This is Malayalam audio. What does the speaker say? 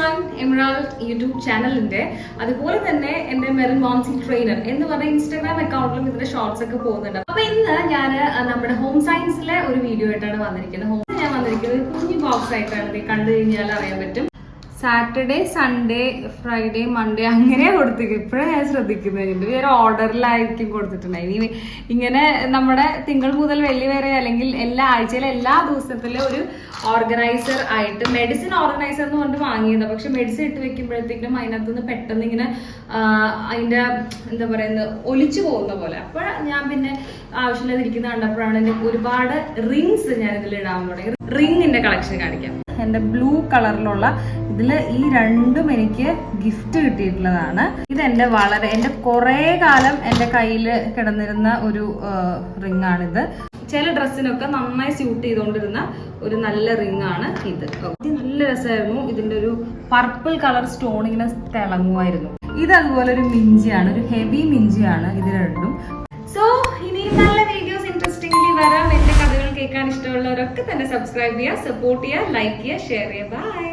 everyone, Imral YouTube ചാനലിന്റെ അതുപോലെ തന്നെ എന്റെ മെറിൻ മോംസി ട്രെയിനർ എന്ന് പറഞ്ഞ ഇൻസ്റ്റാഗ്രാം അക്കൗണ്ടിലും ഇതിന്റെ ഷോർട്സ് ഒക്കെ പോകുന്നുണ്ട്. അപ്പൊ ഇന്ന് ഞാൻ നമ്മുടെ ഹോം സയൻസിലെ ഒരു വീഡിയോ ആയിട്ടാണ് വന്നിരിക്കുന്നത്. ഞാൻ വന്നിരിക്കുന്നത് കുഞ്ഞു ബോക്സ് ആയിട്ടാണ്. കണ്ടു കഴിഞ്ഞാൽ അറിയാൻ പറ്റും. സാറ്റർഡേ, സൺഡേ, ഫ്രൈഡേ, മൺഡേ അങ്ങനെ കൊടുത്തിരിക്കും. ഇപ്പോഴാണ് ഞാൻ ശ്രദ്ധിക്കുന്നത്. വേറെ ഓർഡറിലായിരിക്കും കൊടുത്തിട്ടുണ്ടായി. ഇനി ഇങ്ങനെ നമ്മുടെ തിങ്കൾ മുതൽ വെള്ളി വരെ അല്ലെങ്കിൽ ആഴ്ചയിലെ എല്ലാ ദിവസത്തിലും ഒരു ഓർഗനൈസർ ആയിട്ട് മെഡിസിൻ ഓർഗനൈസർ എന്ന് പറഞ്ഞിട്ട് വാങ്ങിയത്. പക്ഷെ മെഡിസിൻ ഇട്ട് വെക്കുമ്പോഴത്തേക്കും അതിനകത്ത് നിന്ന് പെട്ടെന്ന് ഇങ്ങനെ അതിന്റെ എന്താ പറയുന്നത് ഒലിച്ചു പോകുന്ന പോലെ. അപ്പോൾ ഞാൻ പിന്നെ ആവശ്യമില്ലാതിരിക്കുന്ന കണ്ടപ്പോഴാണ് എൻ്റെ ഒരുപാട് റിങ്സ് ഞാൻ ഇതിൽ ഇടാൻ തുടങ്ങി. റിങ്ങിന്റെ കളക്ഷൻ കാണിക്കാം. എൻ്റെ ബ്ലൂ കളറിലുള്ള ഇതിൽ ഈ രണ്ടും എനിക്ക് ഗിഫ്റ്റ് കിട്ടിയിട്ടുള്ളതാണ്. ഇതെൻ്റെ എൻ്റെ കുറേ കാലം എൻ്റെ കയ്യിൽ കിടന്നിരുന്ന ഒരു റിങ്ങാണിത്. ചില ഡ്രസ്സിനൊക്കെ നന്നായി സ്യൂട്ട് ചെയ്തുകൊണ്ടിരുന്ന ഒരു നല്ല റിങ് ആണ് ഇത്. നല്ല രസമായിരുന്നു. ഇതിന്റെ ഒരു പർപ്പിൾ കളർ സ്റ്റോൺ ഇങ്ങനെ തിളങ്ങുമായിരുന്നു. ഇത് അതുപോലെ ഒരു മിഞ്ചിയാണ്, ഒരു ഹെവി മിഞ്ചിയാണ് ഇത് രണ്ടും. സോ ഇനി നല്ല വീഡിയോസ് ഇൻട്രസ്റ്റിംഗ്ലി വരാം. എന്റെ കഥകൾ കേൾക്കാൻ ഇഷ്ടമുള്ളവരൊക്കെ തന്നെ സബ്സ്ക്രൈബ് ചെയ്യുക, സപ്പോർട്ട് ചെയ്യുക, ലൈക്ക് ചെയ്യുക, ഷെയർ ചെയ്യുക. ബൈ.